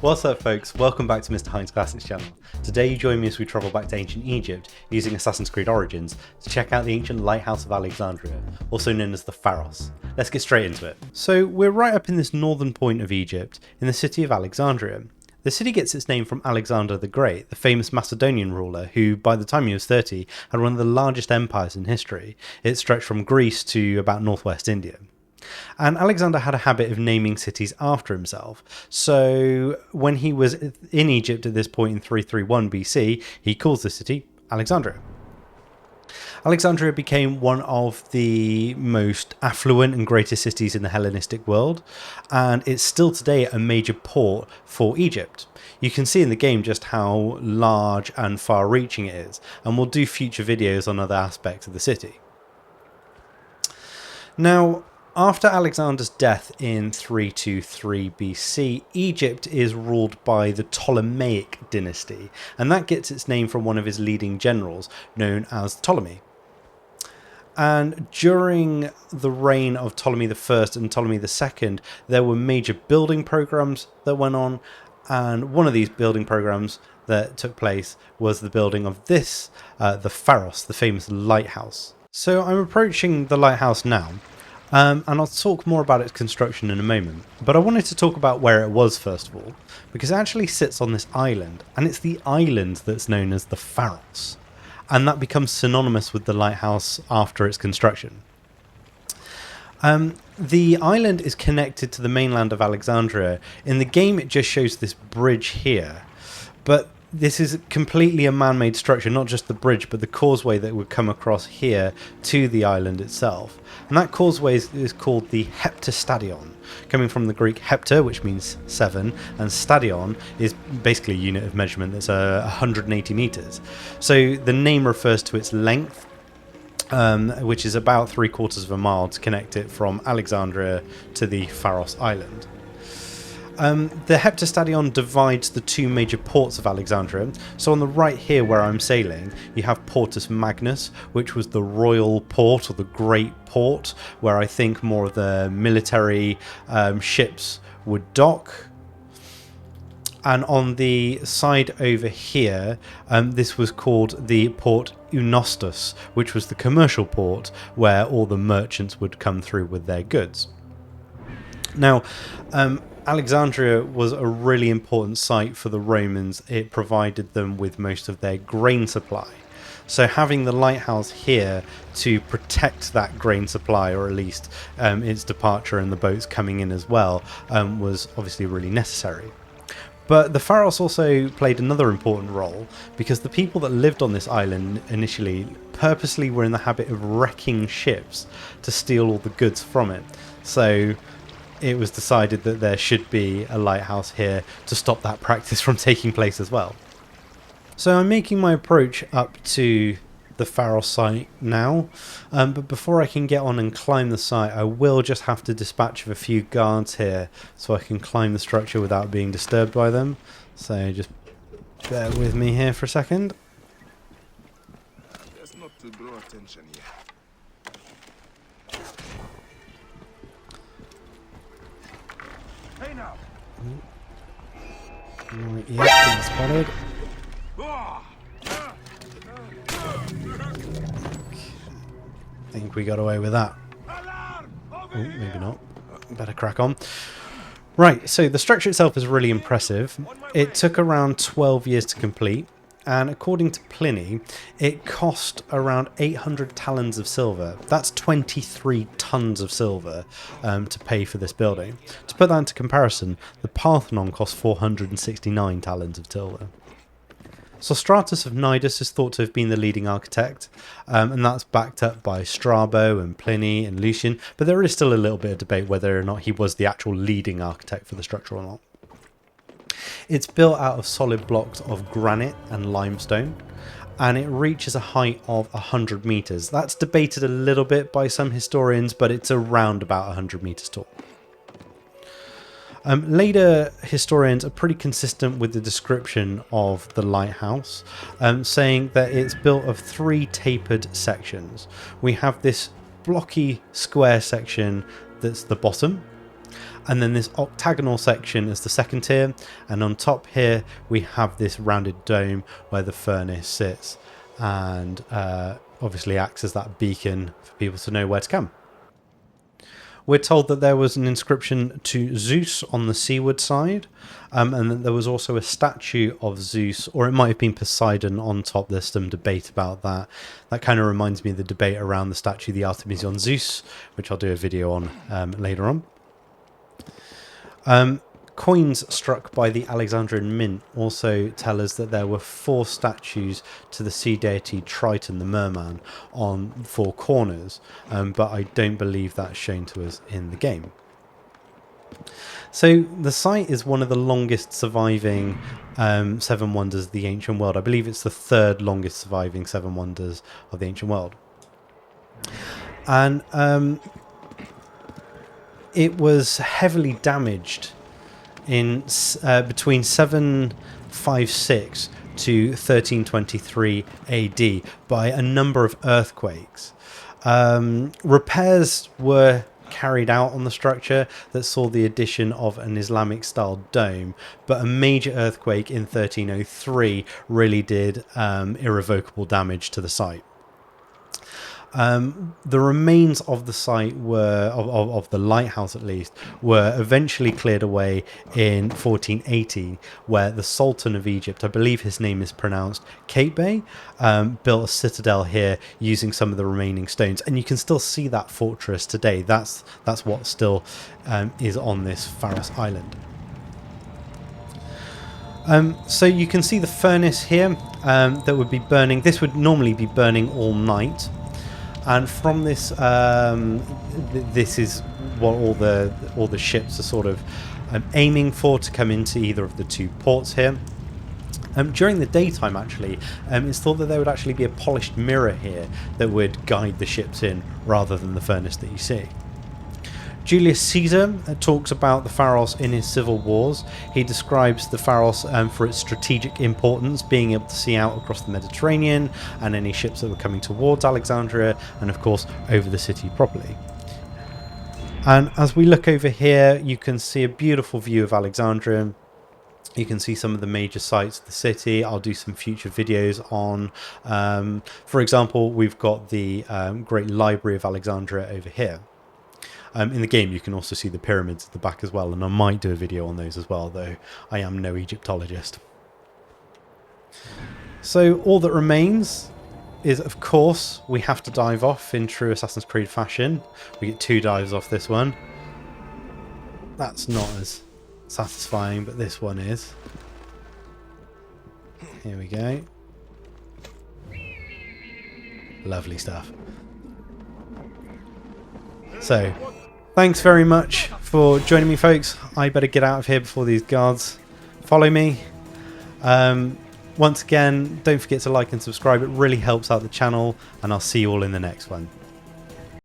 What's up folks, welcome back to Mr. Hines Classics channel. Today you join me as we travel back to ancient Egypt using Assassin's Creed Origins to check out the ancient Lighthouse of Alexandria, also known as the Pharos. Let's get straight into it. So we're right up in this northern point of Egypt, in the city of Alexandria. The city gets its name from Alexander the Great, the famous Macedonian ruler who, by the time he was 30, had one of the largest empires in history. It stretched from Greece to about northwest India. And Alexander had a habit of naming cities after himself. So when he was in Egypt at this point in 331 BC, he calls the city Alexandria. Alexandria became one of the most affluent and greatest cities in the Hellenistic world, and it's still today a major port for Egypt. You can see in the game just how large and far-reaching it is, and we'll do future videos on other aspects of the city. Now, after Alexander's death in 323 BC, Egypt is ruled by the Ptolemaic dynasty, and that gets its name from one of his leading generals, known as Ptolemy. And during the reign of Ptolemy I and Ptolemy II, there were major building programs that went on, and one of these building programs that took place was the building of this, the Pharos, the famous lighthouse. So I'm approaching the lighthouse now. And I'll talk more about its construction in a moment, but I wanted to talk about where it was first of all, because it actually sits on this island, and it's the island that's known as the Pharos, and that becomes synonymous with the lighthouse after its construction. The island is connected to the mainland of Alexandria. In the game it just shows this bridge here, but this is completely a man-made structure, not just the bridge, but the causeway that would come across here to the island itself. And that causeway is called the heptastadion, coming from the Greek hepta, which means 7, and stadion is basically a unit of measurement that's 180 meters. So the name refers to its length, which is about 3/4 of a mile to connect it from Alexandria to the Pharos Island. The heptastadion divides the two major ports of Alexandria. So on the right here where I'm sailing, you have Portus Magnus, which was the royal port or the great port, where I think more of the military ships would dock. And on the side over here, this was called the Port Eunostus, which was the commercial port where all the merchants would come through with their goods. Now, Alexandria was a really important site for the Romans. It provided them with most of their grain supply. So having the lighthouse here to protect that grain supply, or at least its departure and the boats coming in as well, was obviously really necessary. But the Pharos also played another important role, because the people that lived on this island initially purposely were in the habit of wrecking ships to steal all the goods from it. So it was decided that there should be a lighthouse here to stop that practice from taking place as well. So I'm making my approach up to the Pharos site now, but before I can get on and climb the site, I will just have to dispatch of a few guards here so I can climb the structure without being disturbed by them. So just bear with me here for a second. That's not to draw attention yet. Hey now. Right, yeah, getting spotted. I think we got away with that. Oh, maybe not. Better crack on. Right, so the structure itself is really impressive. It took around 12 years to complete, and according to Pliny, it cost around 800 talents of silver. That's 23 tons of silver to pay for this building. To put that into comparison, the Parthenon cost 469 talents of silver. Sostratus of Cnidus is thought to have been the leading architect, and that's backed up by Strabo and Pliny and Lucian, but there is still a little bit of debate whether or not he was the actual leading architect for the structure or not. It's built out of solid blocks of granite and limestone, and it reaches a height of 100 meters. That's debated a little bit by some historians, but it's around about 100 meters tall. Later historians are pretty consistent with the description of the lighthouse, saying that it's built of 3 tapered sections. We have this blocky square section that's the bottom, And then this octagonal section is the second tier, and on top here we have this rounded dome where the furnace sits, and obviously acts as that beacon for people to know where to come. We're told that there was an inscription to Zeus on the seaward side, and that there was also a statue of Zeus, or it might have been Poseidon on top. There's some debate about that. That kind of reminds me of the debate around the statue, the Artemision Zeus, which I'll do a video on later on. Coins struck by the Alexandrian Mint also tell us that there were 4 statues to the sea deity Triton, the merman, on 4 corners, but I don't believe that's shown to us in the game. So the site is one of the longest surviving 7 wonders of the ancient world. I believe it's the 3rd longest surviving 7 wonders of the ancient world. And it was heavily damaged in between 756 to 1323 AD by a number of earthquakes. Repairs were carried out on the structure that saw the addition of an Islamic style dome, but a major earthquake in 1303 really did irrevocable damage to the site. The remains of the site were, of the lighthouse at least, were eventually cleared away in 1480, where the Sultan of Egypt, I believe his name is pronounced Cape Bay, built a citadel here using some of the remaining stones, and you can still see that fortress today. That's what still is on this Pharos Island. So you can see the furnace here that would be burning. This would normally be burning all night. And from this, this is what all the ships are sort of aiming for, to come into either of the 2 ports here. During the daytime, actually, it's thought that there would actually be a polished mirror here that would guide the ships in, rather than the furnace that you see. Julius Caesar talks about the Pharos in his civil wars. He describes the Pharos for its strategic importance, being able to see out across the Mediterranean and any ships that were coming towards Alexandria, and of course over the city properly. And as we look over here, you can see a beautiful view of Alexandria. You can see some of the major sites of the city. I'll do some future videos on, for example, we've got the Great Library of Alexandria over here. In the game you can also see the pyramids at the back as well, and I might do a video on those as well, though I am no Egyptologist. So all that remains is, of course, we have to dive off in true Assassin's Creed fashion. We get 2 dives off this one. That's not as satisfying, but this one is. Here we go. Lovely stuff. So, thanks very much for joining me, folks. I better get out of here before these guards follow me. Once again, don't forget to like and subscribe. It really helps out the channel, and I'll see you all in the next one.